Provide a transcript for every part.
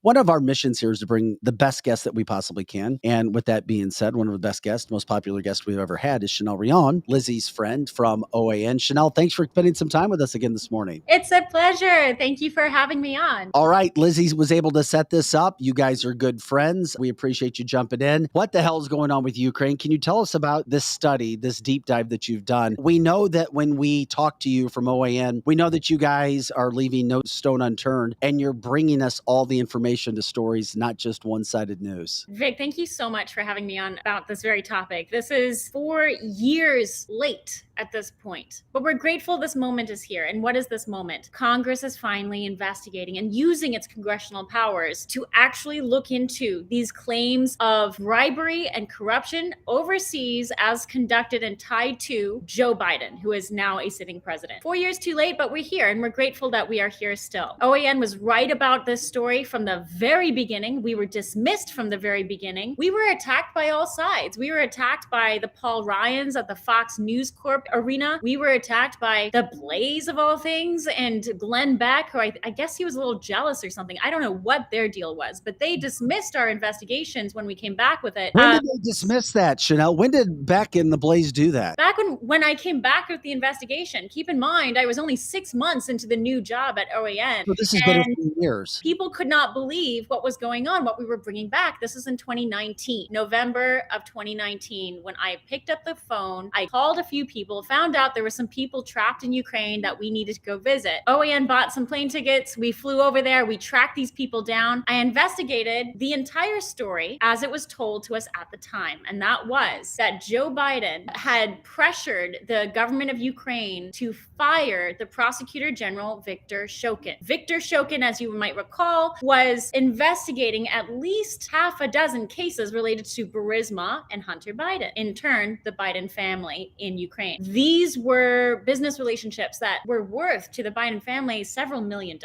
One of our missions here is to bring the best guests that we possibly can. And with that being said, one of the best guests, most popular guests we've ever had is Chanel Rion, Lizzie's friend from OAN. Chanel, thanks for spending some time with us again this morning. It's a pleasure. Thank you for having me on. All right, Lizzie was able to set this up. You guys are good friends. We appreciate you jumping in. What the hell is going on with Ukraine? Can you tell us about this study, this deep dive that you've done? We know that when we talk to you from OAN, we know that you guys are leaving no stone unturned, and you're bringing us all the information to stories, not just one-sided news. Vic, thank you so much for having me on about this very topic. This is 4 years late at this point, but we're grateful this moment is here. And what is this moment? Congress is finally investigating and using its congressional powers to actually look into these claims of bribery and corruption overseas as conducted and tied to Joe Biden, who is now a sitting president. 4 years too late, but we're here, and we're grateful that we are here still. OAN was right about this story from the very beginning. We were dismissed from the very beginning. We were attacked by all sides. We were attacked by the Paul Ryans at the Fox News Corp arena. We were attacked by the Blaze of all things and Glenn Beck, who I guess he was a little jealous or something. I don't know what their deal was, but they dismissed our investigations when we came back with it. When did they dismiss that, Chanel? When did Beck and the Blaze do that? Back when I came back with the investigation. Keep in mind, I was only 6 months into the new job at OAN. So this has been a few years. People could not believe what was going on, what we were bringing back. This is in 2019, November of 2019, when I picked up the phone. I called a few people, found out there were some people trapped in Ukraine that we needed to go visit. OAN bought some plane tickets. We flew over there. We tracked these people down. I investigated the entire story as it was told to us at the time. And that was that Joe Biden had pressured the government of Ukraine to fire the prosecutor general, Viktor Shokin. Viktor Shokin, as you might recall, was investigating at least half a dozen cases related to Burisma and Hunter Biden, in turn, the Biden family in Ukraine. These were business relationships that were worth to the Biden family several $millions,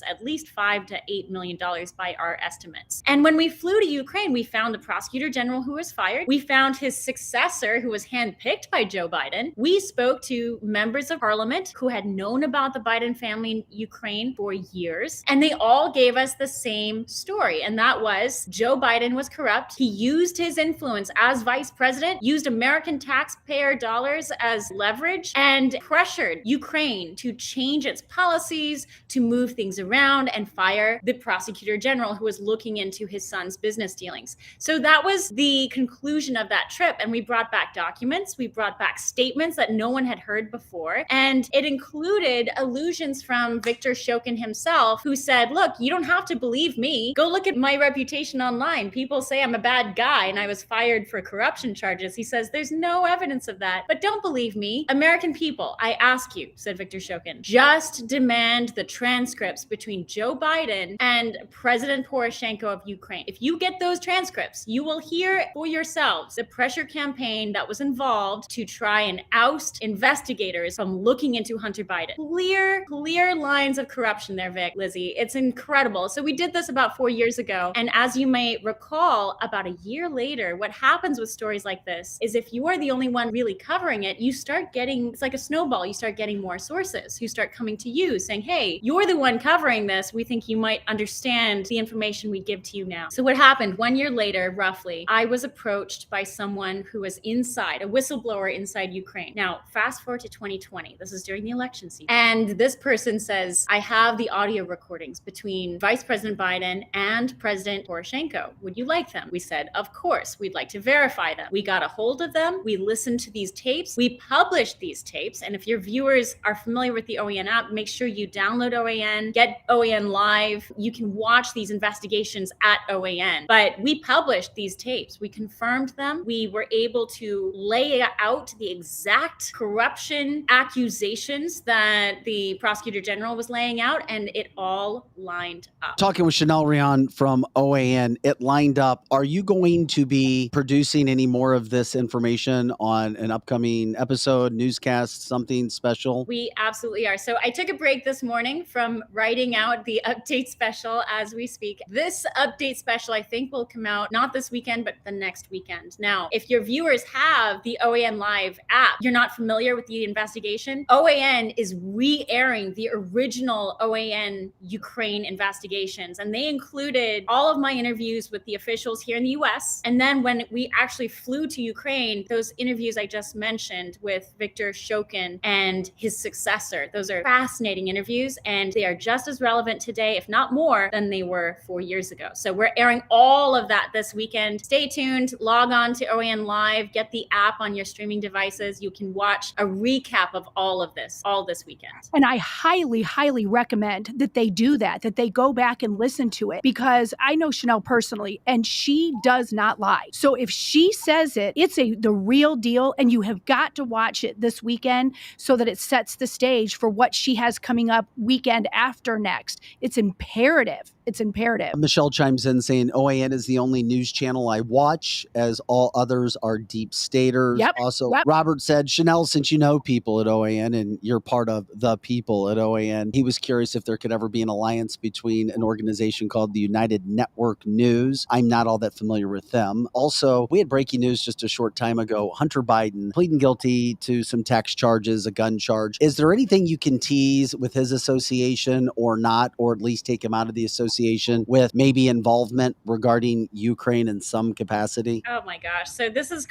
at least $5 to $8 million by our estimates. And when we flew to Ukraine, we found the prosecutor general who was fired. We found his successor who was handpicked by Joe Biden. We spoke to members of parliament who had known about the Biden family in Ukraine for years, and they all gave us the same story. And that was Joe Biden was corrupt. He used his influence as vice president, used American taxpayer dollars as leverage, and pressured Ukraine to change its policies, to move things around and fire the prosecutor general who was looking into his son's business dealings. So that was the conclusion of that trip. And we brought back documents. We brought back statements that no one had heard before. And it included allusions from Viktor Shokin himself, who said, look, you don't have to believe me. Go look at my reputation online. People say I'm a bad guy and I was fired for corruption charges. He says, there's no evidence of that, but don't believe me. American people, I ask you, said Viktor Shokin, just demand the transcripts between Joe Biden and President Poroshenko of Ukraine. If you get those transcripts, you will hear for yourselves the pressure campaign that was involved to try and oust investigators from looking into Hunter Biden. Clear lines of corruption there, Vic, Lizzie. It's incredible. So we did this about 4 years ago. And as you may recall, about a year later, what happens with stories like this is if you are the only one really covering it, you start getting, it's like a snowball. You start getting more sources who start coming to you saying, hey, you're the one covering this. We think you might understand the information we give to you now. So what happened 1 year later, roughly, I was approached by someone who was inside, a whistleblower inside Ukraine. Now, fast forward to 2020. This is during the election season. And this person says, I have the audio recordings between Vice President Biden and President Poroshenko. Would you like them? We said, of course, we'd like to verify them. We got a hold of them. We listened to these tapes. We published these tapes. And if your viewers are familiar with the OAN app, make sure you download OAN, get OAN Live. You can watch these investigations at OAN. But we published these tapes. We confirmed them. We were able to lay out the exact corruption accusations that the prosecutor general was laying out, and it all lined up. Talking with Chanel Rion from OAN, it lined up. Are you going to be producing any more of this information on an upcoming episode, newscast, something special? We absolutely are. So I took a break this morning from writing out the update special as we speak. This update special, I think, will come out not this weekend, but the next weekend. Now, if your viewers have the OAN Live app, you're not familiar with the investigation, OAN is re-airing the original OAN Ukraine investigations investigations, and they included all of my interviews with the officials here in the US. And then when we actually flew to Ukraine, those interviews I just mentioned with Viktor Shokin and his successor, those are fascinating interviews, and they are just as relevant today, if not more, than they were 4 years ago. So we're airing all of that this weekend. Stay tuned, log on to OANN Live, get the app on your streaming devices. You can watch a recap of all of this, all this weekend. And I highly, highly recommend that they do that they go back and listen to it, because I know Chanel personally, and she does not lie. So if she says it, it's the real deal, and you have got to watch it this weekend so that it sets the stage for what she has coming up weekend after next. It's imperative. It's imperative. Michelle chimes in saying OAN is the only news channel I watch, as all others are deep staters. Yep, Also, yep. Robert said, Chanel, since you know people at OAN and you're part of the people at OAN, he was curious if there could ever be an alliance between an organization called the United Network News. I'm not all that familiar with them. Also, we had breaking news just a short time ago. Hunter Biden pleading guilty to some tax charges, a gun charge. Is there anything you can tease with his association or not, or at least take him out of the association with maybe involvement regarding Ukraine in some capacity? Oh my gosh. So this is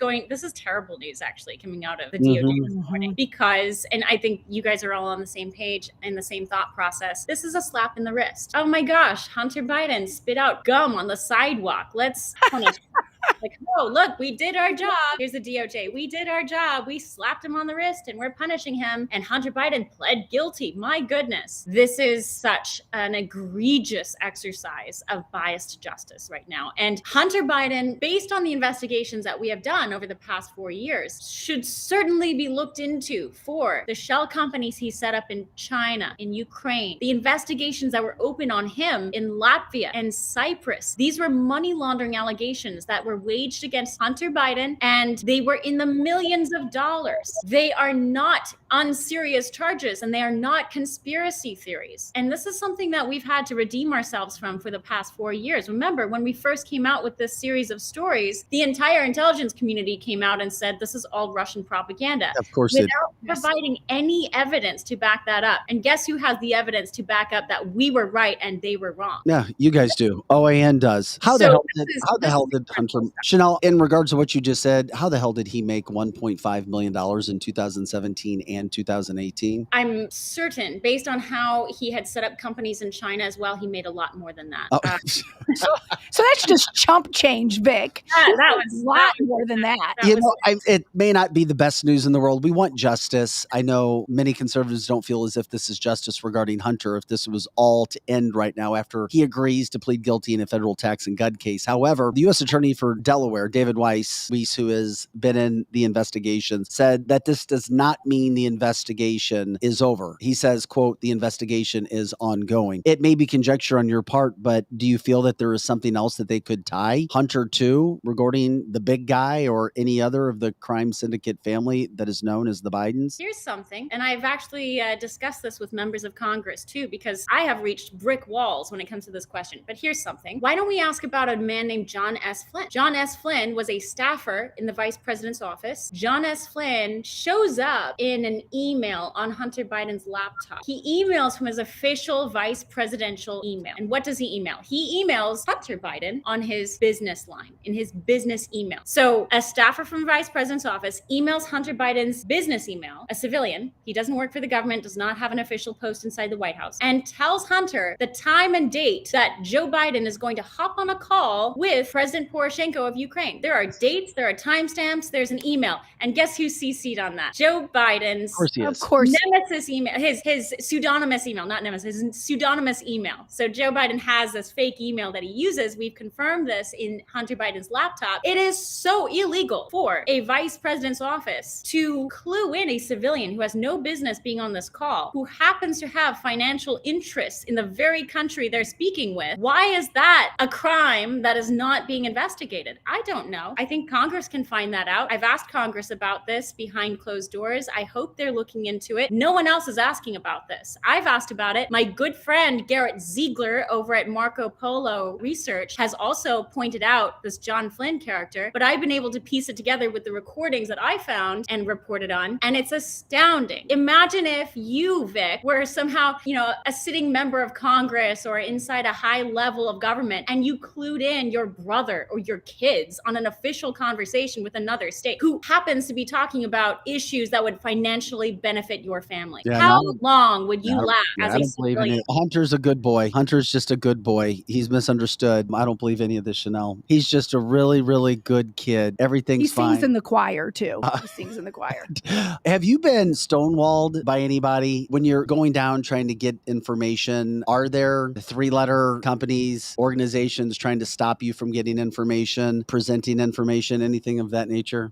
terrible news actually coming out of the DOJ this morning, because, and I think you guys are all on the same page and the same thought process. This is a slap in the wrist. Oh my gosh. Hunter Biden spit out gum on the sidewalk. Let's punish like, oh, look, we did our job. Here's the DOJ. We did our job. We slapped him on the wrist and we're punishing him. And Hunter Biden pled guilty. My goodness. This is such an egregious exercise of biased justice right now. And Hunter Biden, based on the investigations that we have done over the past 4 years, should certainly be looked into for the shell companies he set up in China, in Ukraine, the investigations that were open on him in Latvia and Cyprus. These were money laundering allegations that were waged against Hunter Biden, and they were in the millions of dollars. They are not unserious charges, and they are not conspiracy theories. And this is something that we've had to redeem ourselves from for the past 4 years. Remember, when we first came out with this series of stories, the entire intelligence community came out and said this is all Russian propaganda. Of course, without providing any evidence to back that up. And guess who has the evidence to back up that we were right and they were wrong? Yeah, you guys do. OAN does. How the hell did Hunter, Chanel, in regards to what you just said, how the hell did he make $1.5 million in 2017 and 2018? I'm certain, based on how he had set up companies in China as well, he made a lot more than that. Oh. So that's just chump change, Vic. That was a lot more than that. It may not be the best news in the world. We want justice. I know many conservatives don't feel as if this is justice regarding Hunter, if this was all to end right now after he agrees to plead guilty in a federal tax and gun case. However, the U.S. Attorney for Delaware, David Weiss, who has been in the investigation, said that this does not mean the investigation is over. He says, quote, the investigation is ongoing. It may be conjecture on your part, but do you feel that there is something else that they could tie Hunter to regarding the big guy or any other of the crime syndicate family that is known as the Bidens? Here's something, and I've actually discussed this with members of Congress too, because I have reached brick walls when it comes to this question. But here's something. Why don't we ask about a man named John S. Flynn? John S. Flynn was a staffer in the vice president's office. John S. Flynn shows up in an email on Hunter Biden's laptop. He emails from his official vice presidential email. And what does he email? He emails Hunter Biden on his business line, in his business email. So a staffer from the vice president's office emails Hunter Biden's business email, a civilian, he doesn't work for the government, does not have an official post inside the White House, and tells Hunter the time and date that Joe Biden is going to hop on a call with President Poroshenko of Ukraine. There are dates, there are timestamps, there's an email. And guess who's CC'd on that? Joe Biden's Of course. nemesis email, his pseudonymous email, not nemesis, his pseudonymous email. So Joe Biden has this fake email that he uses. We've confirmed this in Hunter Biden's laptop. It is so illegal for a vice president's office to clue in a civilian who has no business being on this call, who happens to have financial interests in the very country they're speaking with. Why is that a crime that is not being investigated? said, I don't know. I think Congress can find that out. I've asked Congress about this behind closed doors. I hope they're looking into it. No one else is asking about this. I've asked about it. My good friend Garrett Ziegler over at Marco Polo Research has also pointed out this John Flynn character, but I've been able to piece it together with the recordings that I found and reported on, and it's astounding. Imagine if you, Vic, were somehow, a sitting member of Congress or inside a high level of government, and you clued in your brother or your kids on an official conversation with another state who happens to be talking about issues that would financially benefit your family. Yeah, How long would you last I as a don't believe in civilian? it. Hunter's a good boy. Hunter's just a good boy. He's misunderstood. I don't believe any of this, Chanel. He's just a really, really good kid. Everything's He fine. sings in the choir too. He sings in the choir. Have you been stonewalled by anybody when you're going down trying to get information? Are there 3-letter companies, organizations trying to stop you from getting information, presenting information, anything of that nature?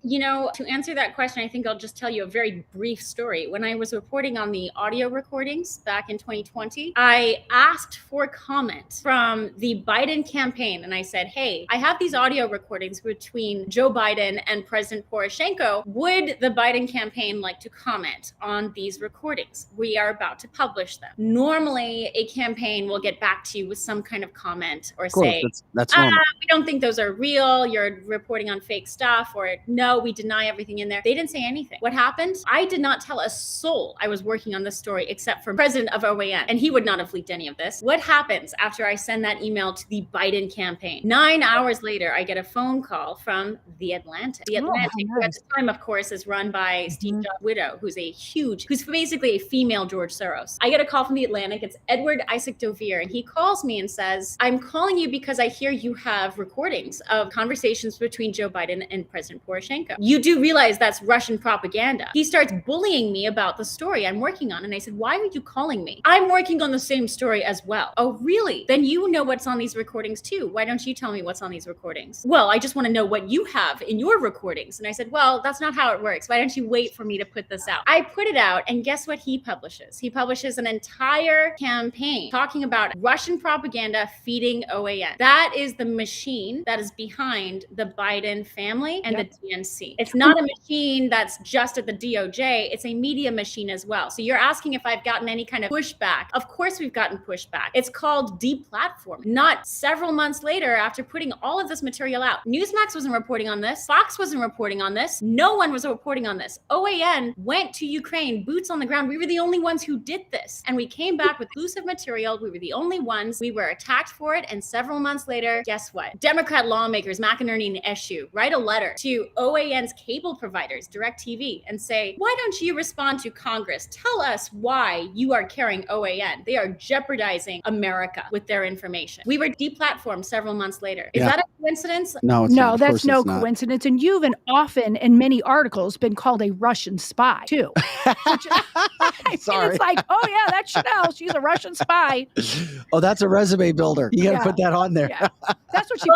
To answer that question, I think I'll just tell you a very brief story. When I was reporting on the audio recordings back in 2020, I asked for comment from the Biden campaign. And I said, hey, I have these audio recordings between Joe Biden and President Poroshenko. Would the Biden campaign like to comment on these recordings? We are about to publish them. Normally, a campaign will get back to you with some kind of comment or say, that's normal. we don't think those are real. You're reporting on fake stuff, or no, we deny everything in there. They didn't say anything. What happened? I did not tell a soul I was working on this story except for president of OANN, and he would not have leaked any of this. What happens after I send that email to the Biden campaign? 9 hours later, I get a phone call from The Atlantic. The Atlantic, who at the time, of course, is run by Steve Jobs' widow, who's basically a female George Soros. I get a call from The Atlantic. It's Edward Isaac Dovere, and he calls me and says, I'm calling you because I hear you have recordings of conversations between Joe Biden and President Poroshenko. You do realize that's Russian propaganda. He starts bullying me about the story I'm working on. And I said, why are you calling me? I'm working on the same story as well. Oh, really? Then you know what's on these recordings too. Why don't you tell me what's on these recordings? Well, I just want to know what you have in your recordings. And I said, well, that's not how it works. Why don't you wait for me to put this out? I put it out, and guess what he publishes? He publishes an entire campaign talking about Russian propaganda feeding OAN. That is the machine that is behind the Biden family and the DNC. It's not a machine that's just at the DOJ. It's a media machine as well. So you're asking if I've gotten any kind of pushback. Of course we've gotten pushback. It's called deplatforming. Not several months later, after putting all of this material out, Newsmax wasn't reporting on this. Fox wasn't reporting on this. No one was reporting on this. OAN went to Ukraine, boots on the ground. We were the only ones who did this. And we came back with exclusive material. We were the only ones. We were attacked for it. And several months later, guess what? Democrat lawmakers, McInerney and Eshoo, write a letter to OAN's cable providers, DirecTV, and say, why don't you respond to Congress? Tell us why you are carrying OAN. They are jeopardizing America with their information. We were deplatformed several months later. Is that a coincidence? No, No, that's no coincidence. And you've often in many articles been called a Russian spy too. Sorry. It's like, oh yeah, that's Chanel. She's a Russian spy. Oh, that's a resume builder. You got to put that on there. Yeah. That's what she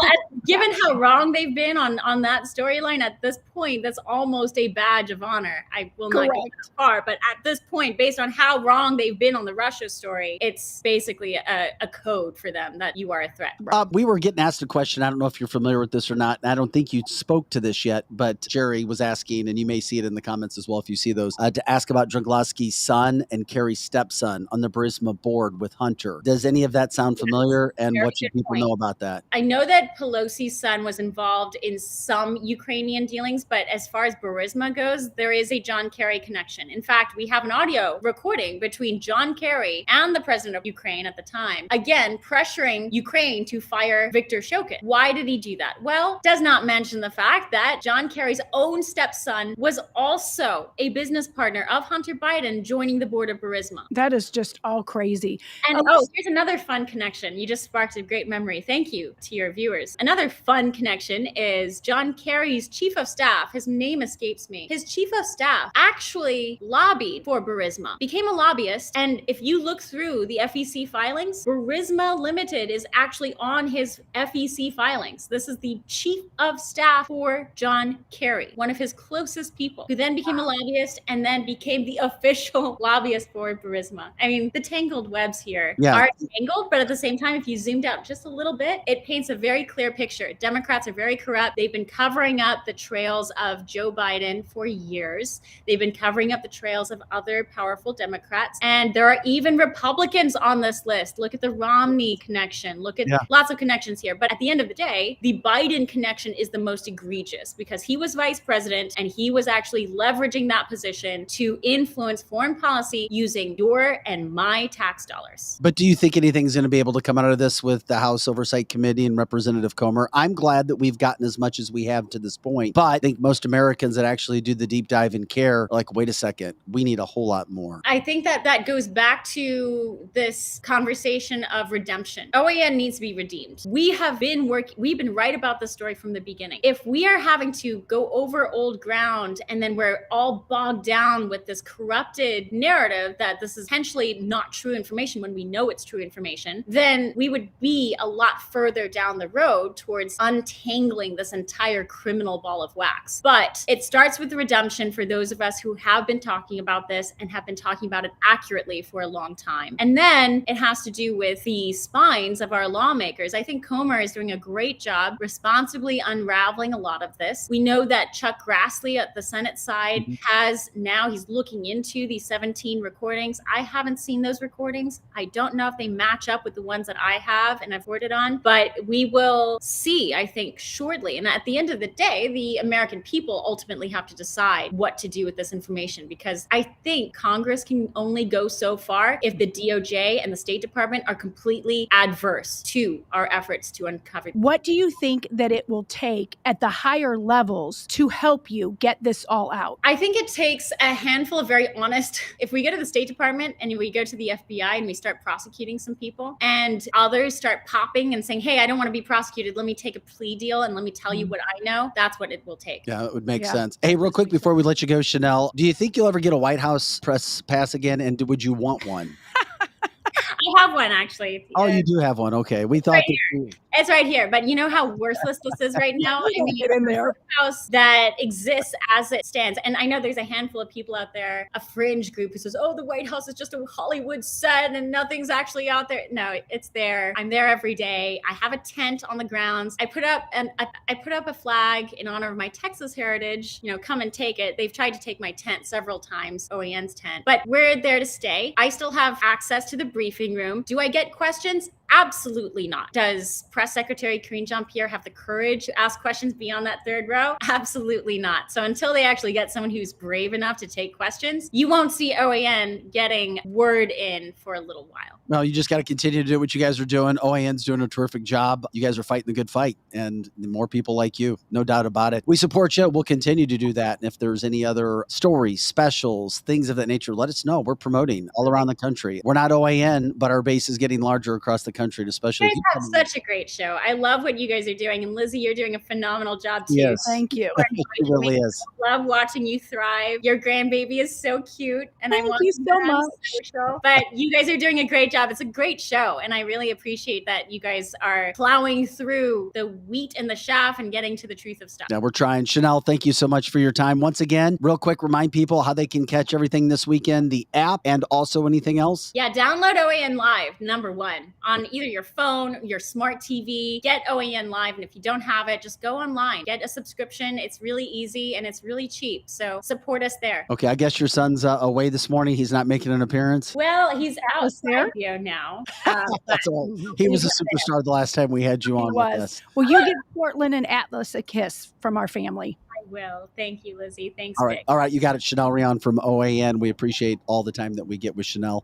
given how wrong they've been on that storyline, at this point, that's almost a badge of honor. I will not go that far, but at this point, based on how wrong they've been on the Russia story, it's basically a code for them that you are a threat. We were getting asked a question. I don't know if you're familiar with this or not. I don't think you spoke to this yet, but Jerry was asking, and you may see it in the comments as well if you see those, to ask about Draglaski's son and Kerry's stepson on the Burisma board with Hunter. Does any of that sound familiar? And what should people know about that? I know that Pelosi's son was involved in some Ukrainian dealings, but as far as Burisma goes, there is a John Kerry connection. In fact, we have an audio recording between John Kerry and the president of Ukraine at the time, again, pressuring Ukraine to fire Viktor Shokin. Why did he do that? Well, does not mention the fact that John Kerry's own stepson was also a business partner of Hunter Biden joining the board of Burisma. That is just all crazy. And here's another fun connection. You just sparked a great memory. Thank you to your viewers. Another fun connection is John Kerry's chief of staff. His name escapes me. His chief of staff actually lobbied for Burisma, became a lobbyist. And if you look through the FEC filings, Burisma Limited is actually on his FEC filings. This is the chief of staff for John Kerry, one of his closest people, who then became a lobbyist and then became the official lobbyist for Burisma. I mean, the tangled webs here are tangled, but at the same time, if you zoomed out just a little bit, it paints a very clear picture. Democrats Democrats are very corrupt. They've been covering up the trails of Joe Biden for years. They've been covering up the trails of other powerful Democrats. And there are even Republicans on this list. Look at the Romney connection. Look at lots of connections here. But at the end of the day, the Biden connection is the most egregious because he was vice president and he was actually leveraging that position to influence foreign policy using your and my tax dollars. But do you think anything's going to be able to come out of this with the House Oversight Committee and Representative Comer? I'm glad that we've gotten as much as we have to this point, but I think most Americans that actually do the deep dive and care are like, wait a second, we need a whole lot more. I think that goes back to this conversation of redemption. OAN needs to be redeemed. We've been right about this story from the beginning. If we are having to go over old ground and then we're all bogged down with this corrupted narrative that this is potentially not true information when we know it's true information, then we would be a lot further down the road towards untangling this entire criminal ball of wax. But it starts with the redemption for those of us who have been talking about this and have been talking about it accurately for a long time. And then it has to do with the spines of our lawmakers. I think Comer is doing a great job responsibly unraveling a lot of this. We know that Chuck Grassley at the Senate side he's looking into these 17 recordings. I haven't seen those recordings. I don't know if they match up with the ones that I have and I've reported on, but we will see, I think, shortly. And at the end of the day, the American people ultimately have to decide what to do with this information, because I think Congress can only go so far if the DOJ and the State Department are completely adverse to our efforts to uncover. What do you think that it will take at the higher levels to help you get this all out? I think it takes a handful of very honest, if we go to the State Department and we go to the FBI and we start prosecuting some people and others start popping and saying, hey, I don't want to be prosecuted. Let me take a plea deal and let me tell you what I know. That's what it will take. Yeah, it would make sense. Hey, real quick before we let you go, Chanel, do you think you'll ever get a White House press pass again? And would you want one? I have one, actually. Oh, you do have one. Okay. We thought it's right here. But you know how worthless this is right now? I mean, get in there. House that exists as it stands. And I know there's a handful of people out there, a fringe group who says, oh, the White House is just a Hollywood set and nothing's actually out there. No, it's there. I'm there every day. I have a tent on the grounds. I put up a flag in honor of my Texas heritage. Come and take it. They've tried to take my tent several times, OANN's tent, but we're there to stay. I still have access to the briefing room. Do I get questions? Absolutely not. Does Press Secretary Karine Jean-Pierre have the courage to ask questions beyond that third row? Absolutely not. So until they actually get someone who's brave enough to take questions, you won't see OAN getting word in for a little while. No, you just got to continue to do what you guys are doing. OAN's doing a terrific job. You guys are fighting the good fight, and more people like you, no doubt about it. We support you. We'll continue to do that. And if there's any other stories, specials, things of that nature, let us know. We're promoting all around the country. We're not OAN, but our base is getting larger across the country, especially. You guys have such a great show. I love what you guys are doing. And Lizzie, you're doing a phenomenal job too. Yes. Thank you. It really is. I love watching you thrive. Your grandbaby is so cute. And Thank you so much. Social. But you guys are doing a great job. It's a great show. And I really appreciate that you guys are plowing through the wheat and the chaff and getting to the truth of stuff. Yeah, we're trying. Chanel, thank you so much for your time. Once again, real quick, remind people how they can catch everything this weekend, the app, and also anything else. Yeah, download OAN Live, #1, on either your phone, your smart TV. Get OAN Live. And if you don't have it, just go online. Get a subscription. It's really easy and it's really cheap. So support us there. Okay, I guess your son's away this morning. He's not making an appearance. Well, he's out there now. That's all. He was a superstar the last time we had you on with us. Well, you give Portland and Atlas a kiss from our family. I will. Thank you, Lizzie. Thanks, All right. Vic. All right. You got it. Chanel Rion from OAN. We appreciate all the time that we get with Chanel.